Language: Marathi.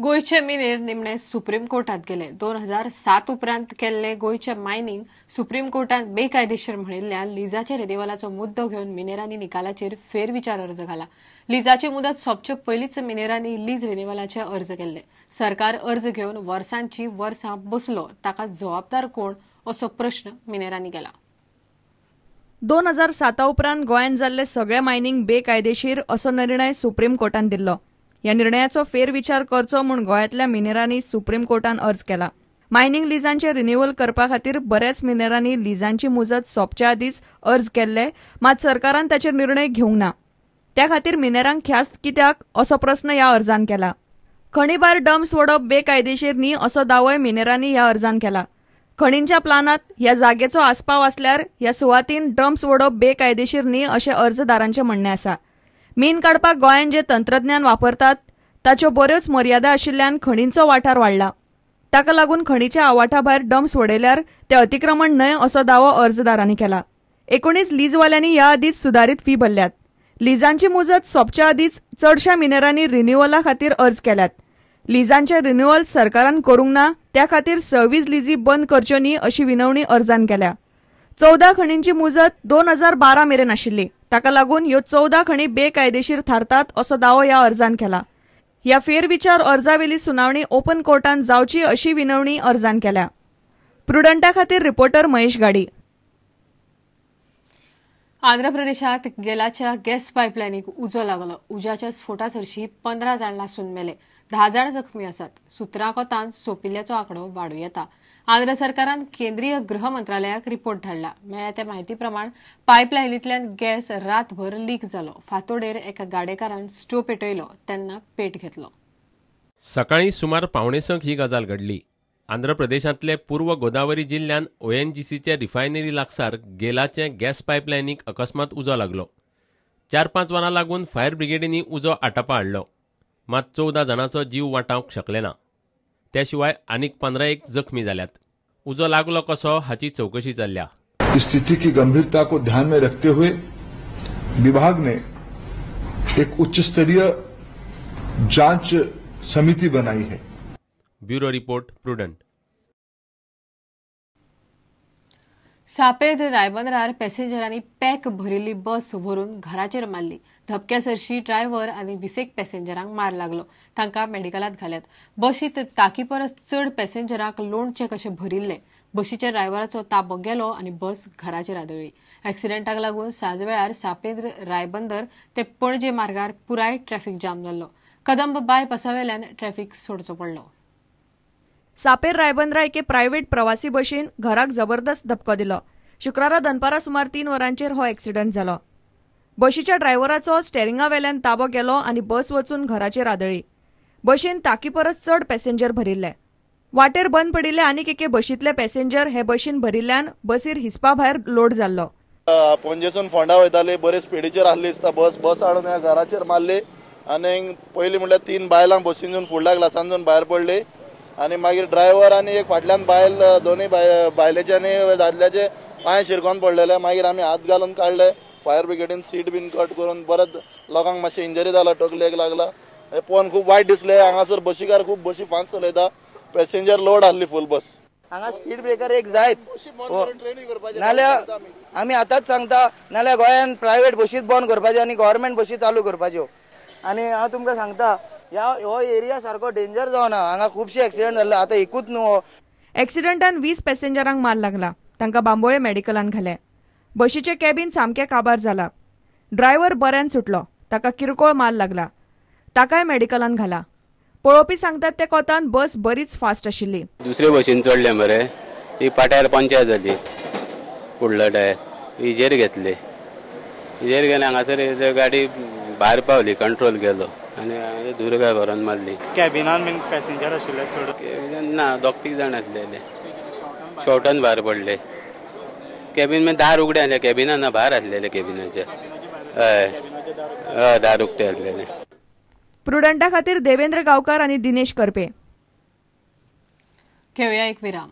गोयचे मिनेर निमणे सुप्रीम कोर्टात गेले। 2007 उपरांत केल्ले गोयचे मायनिंग सुप्रीम कोर्टात बेकायदेशीर म्हणिल्ल्या लिजाचे रिन्युअलाचो मुद्दो घेवन मिनेरांनी निकालाचेर फेरविचार अर्ज घाला। लिजाची मुदत सोंपचे पयलींच मिनेरांनी लीज रिन्युअलाचे अर्ज केले। सरकार अर्ज घेवन वर्सांची वर्सां बसलो, ताका जबाबदार कोण असो प्रश्न मिनेरांनी केला। 2007 उपरांत गोंयांत जाल्ले सगळे मायनिंग बेकायदेशीर असो निर्णय सुप्रीम कोर्टान दिल्लो। ह्या निर्णयाचो फेरविचार करचो म्हूण गोंयांतल्या मिनेरांनी सुप्रीम कोर्टान अर्ज केला। मायनिंग लिजांचे रिन्युअल करपा खातीर बऱ्याच मिनेरांनी लिजांची मुजत सोंपचे आदींच अर्ज केल्ले, मात सरकारान ताचेर निर्णय घेवंक ना। त्या खातीर मिनेरांक ख्यास्त कित्याक असो प्रस्न ह्या अर्जान केला। खणी भायर डम्प्स वडप बेकायदेशीर न्ही असो दावोय मिनेरांनी ह्या अर्जान केला। खणींच्या प्लानांत ह्या जागेचो आस्पाव आसल्यार ह्या सुवातीन डम्प्स वडप बेकायदेशीर न्ही अशें अर्जदारांचें म्हणणें आसा। मीन काडपाक गोंयांत जे तंत्रज्ञान वापरतात ताच्यो बऱ्योच मर्यादा आशिल्ल्यान खणींचो वाठार वाडला। ताका लागून खणीच्या आवाठा भायर डम्प्स वडयल्यार ते अतिक्रमण न्हय असो दावो अर्जदारांनी केला। 19 लीजवाल्यांनी ह्या आदींच सुदारीत फी भरल्यात। लिजांची मुजत सोंपच्या आदींच चडशा मिनेरांनी रिन्युअला खातीर अर्ज केल्यात। लिजांचे रिन्युअल सरकारान करूंक ना, त्या खातीर सर्व्हिस लिजी बंद करच्यो न्ही अशी विनवणी अर्जान केल्या। 14 खणींची मुजत 2012 मेरेन आशिल्ली, ताका लागून ह्यो 14 खणी बेकायदेशीर थारतात असो दावो ह्या अर्जान केला। ह्या फेरविचार अर्जावेली सुनावणी ओपन कोर्टान जावची अशी विनवणी अर्जान केल्या। प्रुडंटा खातीर रिपोर्टर महेश गाडी। आंध्र प्रदेशात गेलाच्या गॅस पायपलायनीक उजो लागलो। उज्याच्या स्फोटास हरशी 15 जाण लासून मेले, 10 जाण जखमी आसात। सुत्रां कोतान सोपिल्ल्याचो आंकडो वाडूं येता। आंध्र सरकारान केंद्रीय गृह मंत्रालयाक रिपोर्ट धाडला। मेळ्ळ्या त्या म्हायती प्रमाण पायपलायनींतल्यान गॅस रातभर लीक जालो। फांतोडेर एका गाडेकारान स्टोव पेटयलो तेन्ना पेट घेतलो। सकाळी सुमार 5:45 ही गजाल घडली। आंध्र प्रदेशांतले पूर्व गोदावरी जिल्ह्यात ONGCचे रिफायनरी लागसार गेलाचे गॅस पायपलायनीक अकस्मात उजो लागलो। 4-5 वरां लागून फायर ब्रिगेडींनी उजो आटापा हाडलो, मात 14 जाणांचो जीव वाटावंक शकले ना। त्या शिवाय आनीक 15 जखमी जाल्यात। उजो लागलो कसो हाची चौकशी चल्ल्या। स्थिति की गंभीरता को ध्यान में रखते हुए विभाग ने एक उच्च स्तरीय जांच समिति बनाई है। ब्यूरो रिपोर्ट, प्रुडंट। सापेद रायबंदरार पॅसेंजरांनी पॅक भरिल्ली बस व्हरून घराचेर मारली। धपक्या सरशी ड्रायव्हर आनी 20 पॅसेंजरांक मार लागलो, तांकां मेडिकलांत घाल्यात। बशीत ताकी परस चड पॅसेंजरांक लोणचे कशे भरिल्ले। बशीच्या ड्रायव्हराचो ताबो गेलो आनी बस घराचेर आदळ्ळी। एक्सिडेंटाक लागून सांज वेळार सापेद रायबंदर ते पणजे मार्गार पुराय ट्रॅफिक जाम जाल्लो। कदंब बायपासावेल्यान ट्रॅफिक सोडचो पडलो। सापेर रायबंदरा एके प्रायव्हेट प्रवासी बशीन घराक जबरदस्त धपको दिलो। शुक्रारा दनपारा सुमार 3 वरांचेर हो एक्सिडंट जालो। बशीच्या ड्रायव्हराचो स्टेरिंगावेल्यान ताबो गेलो आनी बस वचून घराचेर आदळ्ळी। बशीन ताकी परस चड पॅसेंजर भरिल्ले। वाटेर बंद पडिल्ले आनीक एके बशींतले पॅसेंजर हे बशीन भरिल्ल्यान बसीर हिसपा भायर लोड जाल्लो। पणजेसून फोंडा वयताली, बरे स्पिडीचेर आसली दिसता बस हाडून ह्या घराचेर मारली आनी पयलीं म्हणल्यार 3 बायलांक बसीनसून फुडल्या ग्लासानसून भायर पडली आनी मागीर ड्रायव्हर आनी एक फाटल्यान बायल, दोनूय बायलेचे आनी दादल्याचे पांय शिरकोन पडलेले। मागीर आमी हात घालून काडले। फायर ब्रिगेडीन सीट बीन कट करून परत लोकांक मातशें इंजरी जाला, तकलेक लागला। हे पळोवन खूब वायट दिसलें। हांगासर बशीकार खूब बशी फास्ट चलयता, पॅसेंजर लोड आसली फूल बस। हांगा स्पीड ब्रेकर एक जायत नाल्यार आमी आतांच सांगता, नाल्यार गोंयांत प्रायव्हेट बशीच बंद करपाच्यो आनी गव्हर्मेंट बशी चालू करपाच्यो। आनी हांव तुमकां सांगता, हो एरिया सारको डेंजर जावना, हांगा खुबशे एक्सिडेंट जाल्ले। आतां एकूच न्हू, एक्सिडंटान 20 पॅसेंजरांक मार लागला, तांकां बांबोळे मेडिकलांत घाले। बशीचे कॅबिन सामकें काबार जाला। ड्रायव्हर बऱ्यान सुटलो, ताका किरकोळ मार लागला, ताकाय मेडिकलांत घाला। पळोवपी सांगतात ते कोतान बस बरीच फास्ट आशिल्ली। दुसरे बशीन चडले मरे, ती पाट्यार पंचायत जाली, फुडलो टायर इजेर घेतले। इजेर गेले हांगासर गाडी भायर पावली, कंट्रोल गेलो आनी दुर्गा भरून मारली। कॅबिनान बीन पॅसेंजर आशिल्ले चड? कॅबिनान ना, 2-3 जाण आसलेले, शॉर्टान भायर पडले। कॅबिन मागीर दार उगडे आसले, कॅबिनान ना भायर आसलेले कॅबिनाचे। हय, दार उगडे आसलेले। प्रुडंटा खातीर देवेंद्र गांवकार आनी दिनेश करपे। घेवया एक विराम।